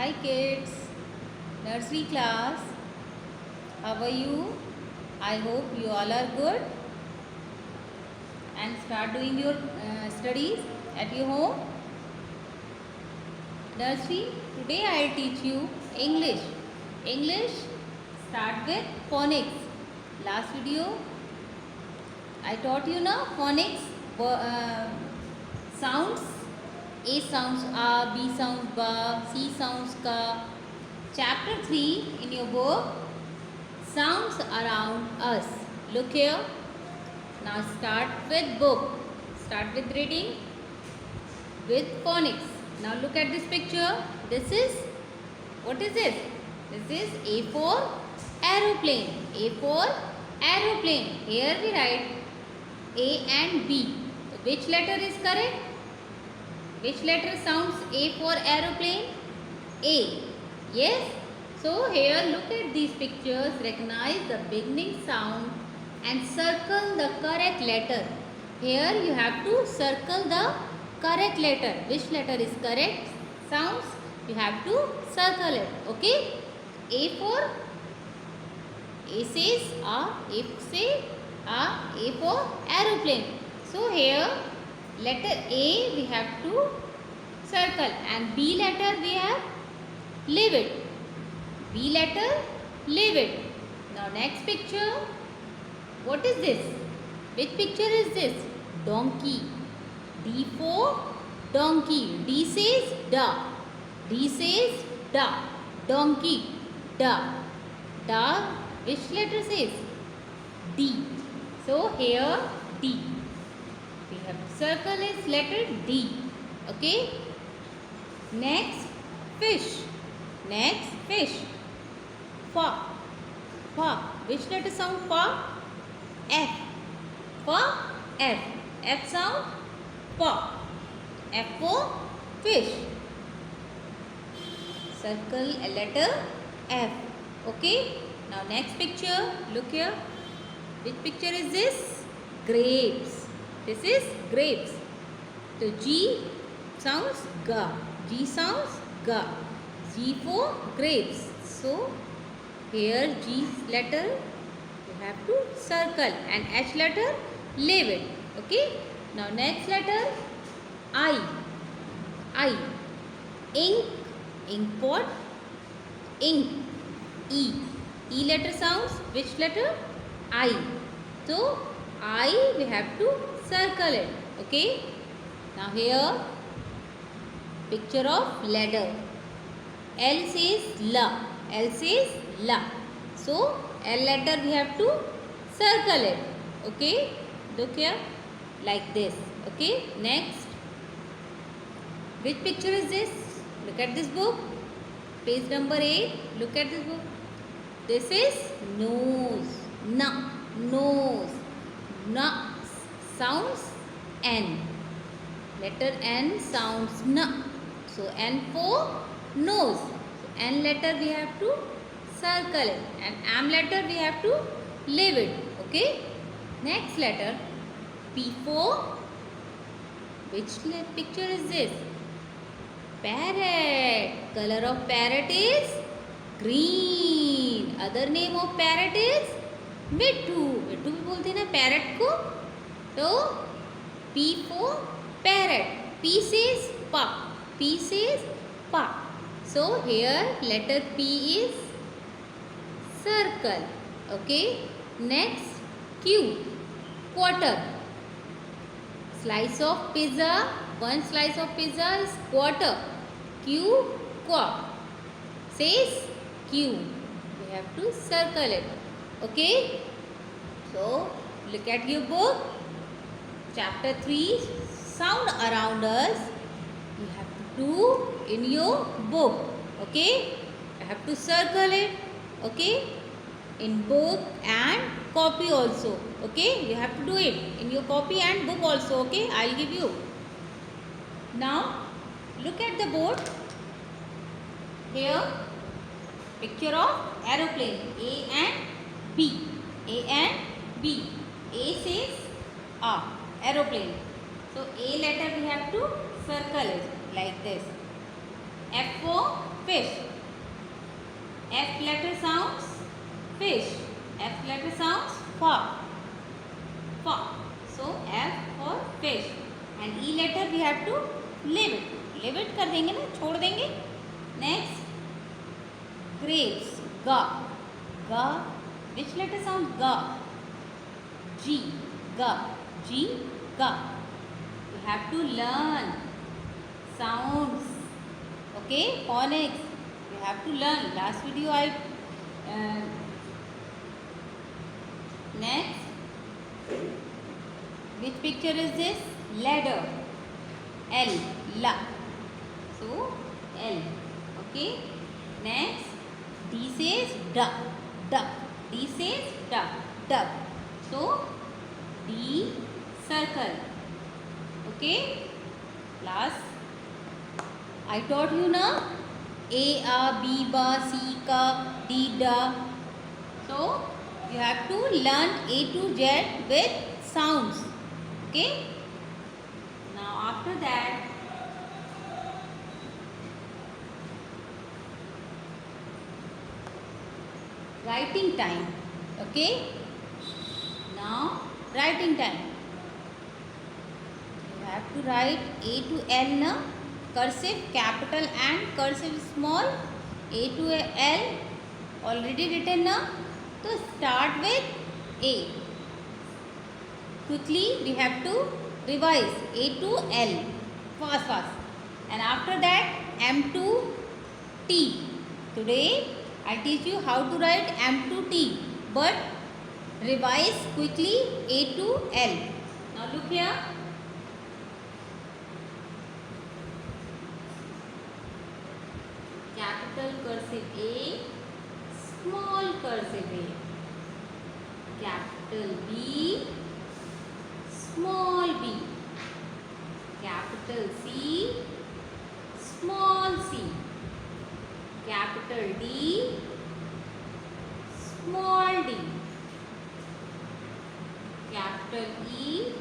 Hi kids, nursery class. How are you? I hope you all are good and start doing your studies at your home. Nursery, today I will teach you English. English start with phonics. Last video I taught you now phonics sounds. A sounds A, B sounds ba, C sounds ka. Chapter 3 in your book, sounds around us. Look here. Now start with book. Start with reading with phonics. Now look at this picture. This is, what is this? This is A for aeroplane. A for aeroplane. Here we write A and B. So which letter is correct? Which letter sounds A for aeroplane? A. Yes. So here look at these pictures. Recognize the beginning sound and circle the correct letter. Here you have to circle the correct letter. Which letter is correct sounds? You have to circle it. Okay. A for, A says A. A say A for aeroplane. So here letter A we have to circle and B letter we have leave it. B letter leave it. Now next picture. What is this? Which picture is this? Donkey. D for donkey. D says da. D says da. Donkey. Da. Da. Which letter says? D. So here D. We have to circle its letter D. Okay. Next fish. Next fish. Fa. Fa. Which letter sound fa? F. Fa. F. F sound fa. F for fish. Circle a letter F. Okay. Now next picture. Look here. Which picture is this? Grapes. This is grapes. So G sounds ga. G sounds ga. G for grapes. So here G letter you have to circle and H letter leave it. Okay. Now next letter I. I. Ink. Ink pot. Ink. E. E letter sounds which letter? I. So I we have to circle it. Okay. Now here picture of ladder. L says la. L says la. So L letter we have to circle it. Okay. Look here like this. Okay. Next. Which picture is this? Look at this book. Page number 8. Look at this book. This is nose. Na. Nose. Na sounds N. Letter N sounds na. So N for nose. So N letter we have to circle it and M letter we have to leave it. Okay. Next letter P for, which picture is this? Parrot. Color of parrot is green. Other name of parrot is मिट्टू. मिट्टू भी बोलते हैं ना parrot को. तो P for parrot. P says pa. P says pa. So here letter P is circle. Okay. Next Q. Quarter. Slice of pizza. One slice of pizza is quarter. Q qua. Says Q. We have to circle it. Okay. So look at your book. Chapter 3. Sound around us. You have to do in your book. Okay. I have to circle it. Okay. In book and copy also. Okay. You have to do it in your copy and book also. Okay. I'll give you. Now look at the board. Here picture of aeroplane. A and B. A and B. A says A. Aeroplane. So A letter we have to circle it like this. F for fish. F letter sounds fish. F letter sounds fa. Fa. So F for fish. And E letter we have to leave it. Leave it कर देंगे ना, छोड़ देंगे. Next, grapes. Ga. Ga. Which letter sounds ga? G. Ga. G. Ga. You have to learn sounds. Okay, phonics. You have to learn. Last video I next. Which picture is this? Ladder. L. La. So L. Okay. Next. D says duck. Duck. D says duck. Duck. So D. Circle. Okay. Last. I taught you na. A, A, B, ba, C, ka, D, da. So you have to learn A to Z with sounds. Okay. Now after that, writing time. Okay. Now writing time. You have to write A to L na, cursive capital and cursive small. A to L already written na. So start with A. Quickly we have to revise A to L. Fast. And after that M to T. Today I teach you how to write M to T. But revise quickly A to L. Now look here. Capital cursive A, small cursive A. Capital B, small b. Capital C, small c. Capital D, small d. Capital E,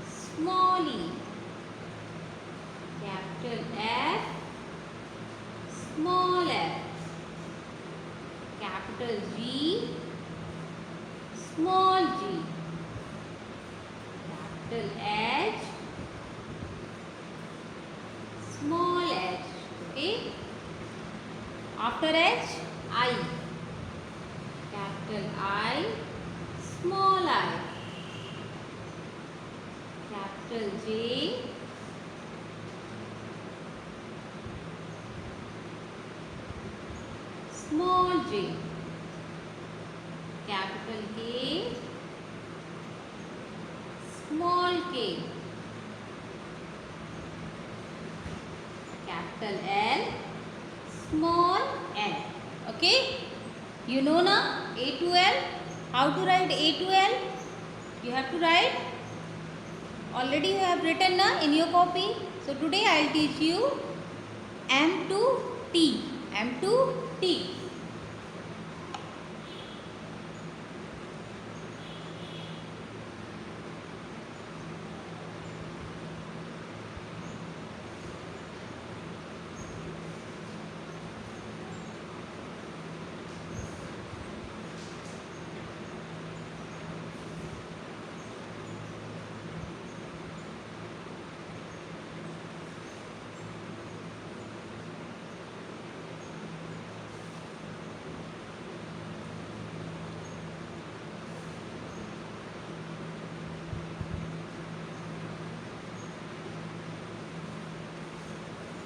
small e. Capital F, small f. Capital G, small g. Capital H, small h. Okay. After H, I. Capital I, small I. Capital J, small j. Capital K, small k. Capital L, small n. Okay. You know na A to L. How to write A to L? You have to write. Already you have written na in your copy. So today I will teach you M to T. M to T.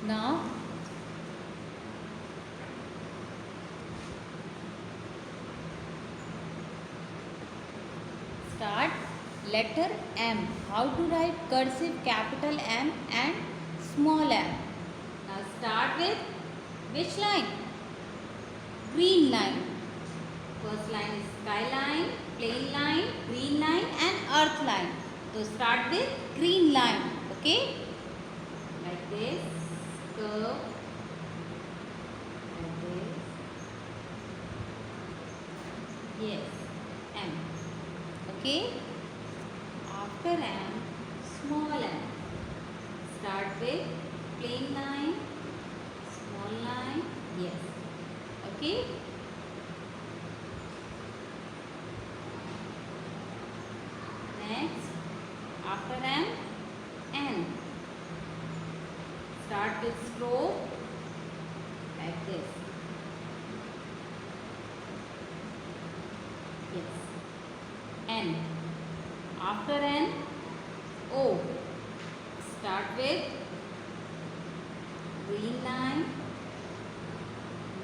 Now start letter M. How to write cursive capital M and small m. Now start with which line? Green line. First line is skyline, plain line, green line and earth line. So start with green line. Okay? Like this. Curve. Like this. Yes. M. Okay? After M, small m. Start with plain line, small line, Okay. Next, after M, N. Start with stroke like this. Yes. N. After N, O. Start with green line.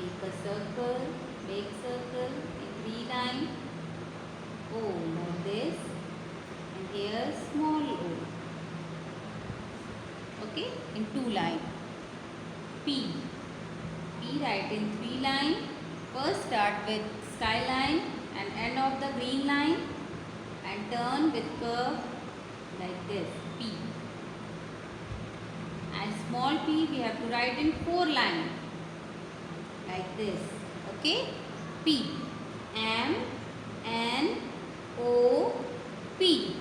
Make a circle. Big circle in green line. O like this. And here small O. Okay, in 2 line. P. P write in 3 line. First start with skyline and end of the green line and turn with curve like this. P. And small p we have to write in 4 line like this. Okay. P. M N O P.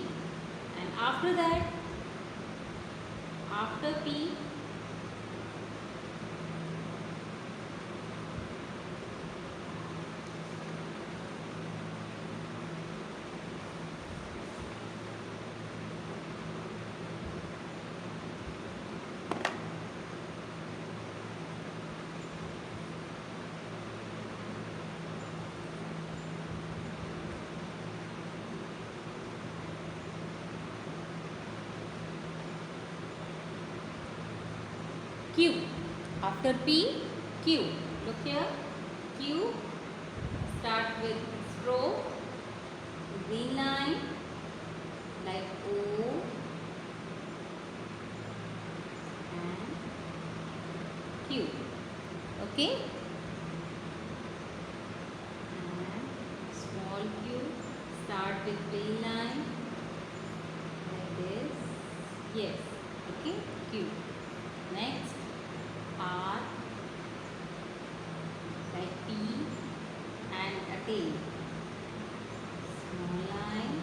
And after that, after P, Q. After P, Q. Look here. Q. Start with stroke, green line, like O and Q. Okay. And small q. Start with green line like this. Yes. Okay. Q. Next. R like P and a tail. Small line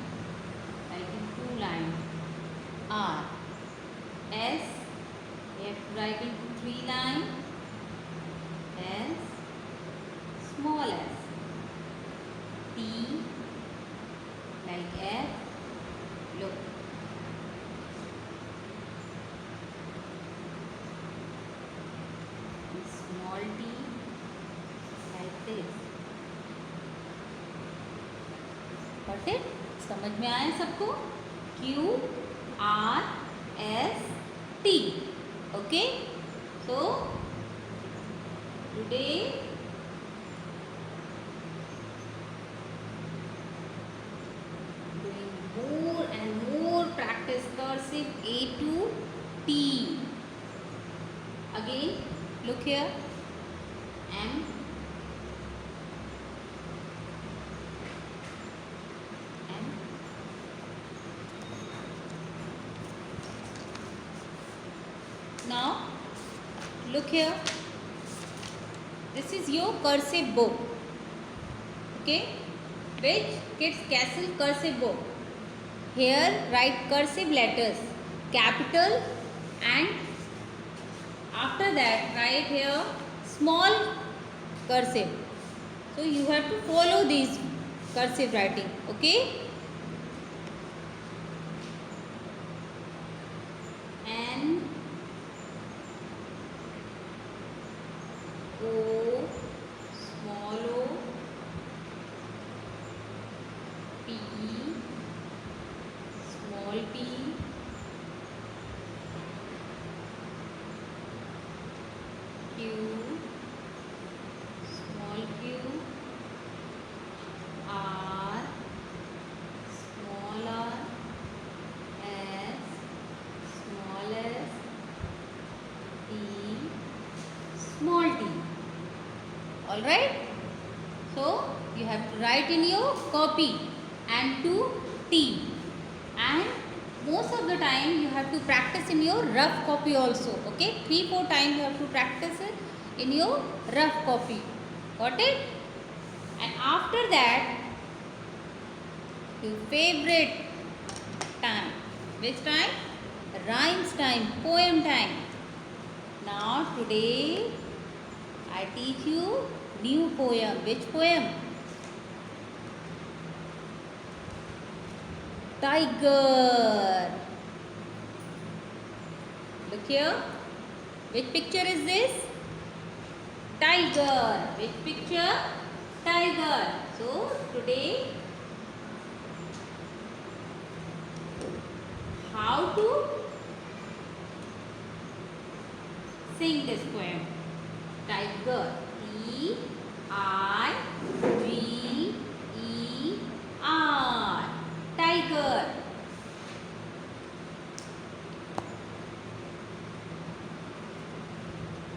like in 2 line. R. S. We have to write into 3 line. S. Small s. T like F. Look. Small t like this. Got it? समझ में आया सबको? Q R S T. Okay? So today doing more and more practice cursive A to T. Again, look here. M M. Now look here. This is your cursive book. Okay? Which Kids Castle cursive book. Here write cursive letters, capital, and after that write here small cursive. So you have to follow these cursive writing. Okay? N O small o P small p Q small q R small r S small s T small t. All right? So you have to write in your copy and to T, and most of the time you have to practice in your rough copy also. Okay, 3-4 times you have to practice it in your rough copy. Got it? And after that, your favorite time. Which time? Rhymes time, poem time. Now today I teach you New poem. Which poem? Tiger. Look here. Which picture is this? Tiger. Which picture? Tiger. So today, how to sing this poem? Tiger. T-I-G-E-R. Tiger.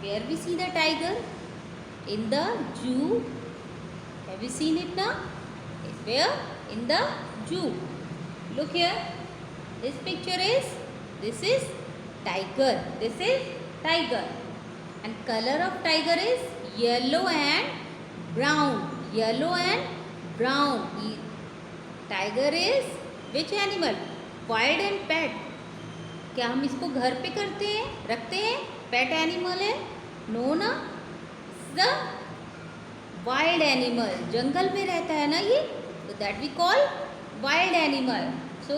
Where we see the tiger? In the zoo. Have you seen it now? It's where? In the zoo. Look here. This picture is, this is tiger. This is tiger. And color of tiger is yellow and brown. Yellow and brown. Tiger is which animal? Wild and pet. क्या हम इसको घर पे करते हैं, रखते हैं? Pet animal है? नो ना. The wild animal. जंगल में रहता है ना ये, तो that we call wild animal. So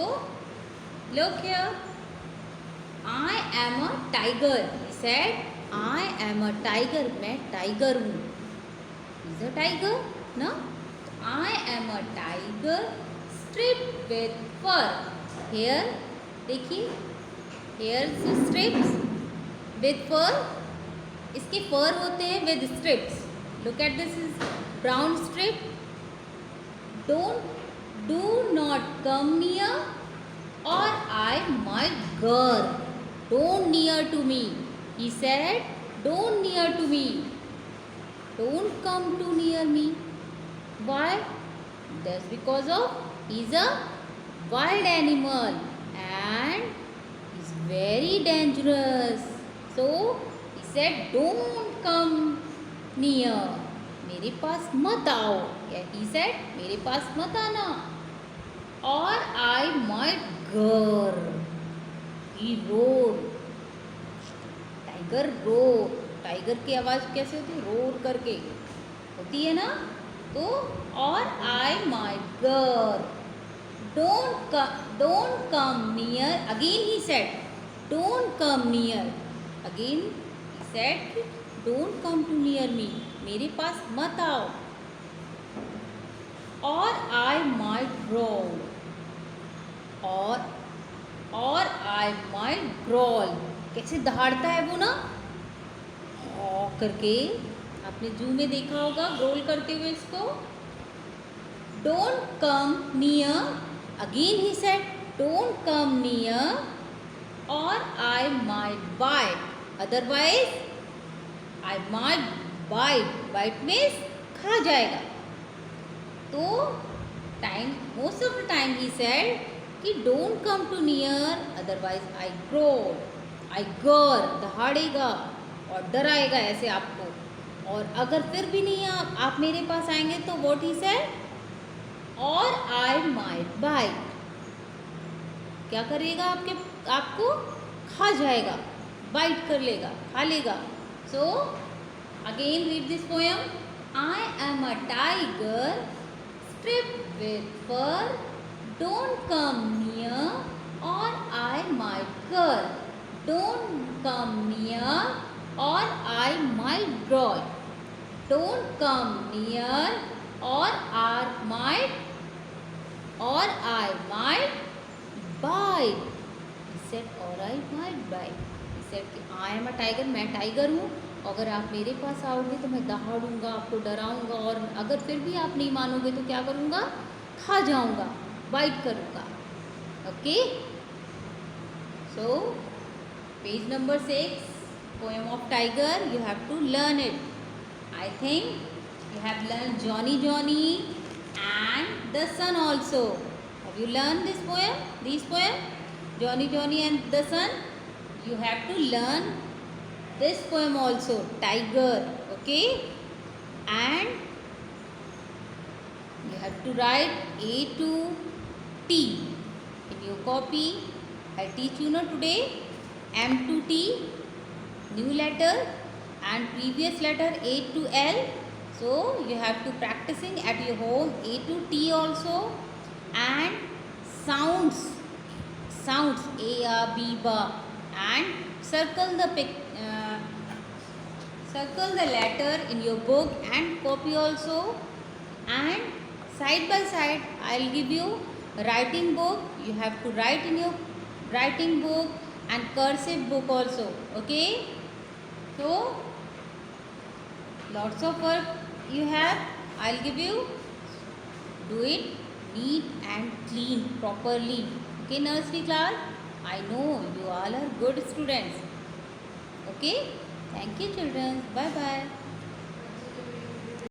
look here. I am a tiger. He said, I am a tiger. मैं टाइगर हूँ. He's a tiger, no? I am a tiger stripped with fur. Here, देखिए, here's the strips with fur. इसके fur होते हैं with strips. Look at this is brown strip. Do not come near, or I might gore. Don't near to me. He said, don't near to me. Don't come too near me. Why? That's because of he's a wild animal and he's very dangerous. So he said, don't come near. मेरे पास मत आओ. He said, मेरे पास मत आना. Or I might gore. He roared. Tiger roar. Tiger की आवाज़ कैसे होती है? रोर करके होती है ना. तो और आई माइट गर. Don't come near. Again he said don't come near. Again he said don't come too near me. मेरे पास मत आओ. और आई माइट ग्रोल. और आई माइट ग्रोल. कैसे दहाड़ता है वो ना, करके. आपने जू में देखा होगा ग्रोल करते हुए इसको. Don't come near. Again he said don't come near, और I might bite. Otherwise I might bite. Bite means खा जाएगा. तो most of the time he said कि don't come too near, otherwise I गर. दहाड़ेगा और डराएगा ऐसे आपको. और अगर फिर भी नहीं आप मेरे पास आएंगे तो व्हाट ही सेड, और आई माइट बाइट. क्या करेगा? आपको खा जाएगा, बाइट कर लेगा, खा लेगा. So again read this poem. I am a tiger stripped with fur. Don't come near, or I might gur. Don't come near, or I might growl. Don't come near, or I might bite. He said, or I might bite. He said, I am a tiger. मैं tiger हूँ. अगर आप मेरे पास आओगे तो मैं दहाड़ूंगा, आपको डराऊंगा, और अगर फिर भी आप नहीं मानोगे तो क्या करूँगा? खा जाऊँगा, बाइट करूँगा. Okay. So page number 6, poem of tiger. You have to learn it. I think you have learned Johnny Johnny and the Sun also. Have you learned this poem? These poem, Johnny Johnny and the Sun. You have to learn this poem also, tiger. Okay, and you have to write A to T in your copy. I teach you now today M to T, new letter, and previous letter A to L. So you have to practicing at your home A to T also, and sounds, A, A, B, ba, and circle circle the letter in your book and copy also. And side by side I'll give you writing book. You have to write in your writing book and cursive book also. Okay, so lots of work you have. I'll give you, do it neat and clean properly. Okay, nursery class, I know you all are good students. Okay, thank you children, bye bye.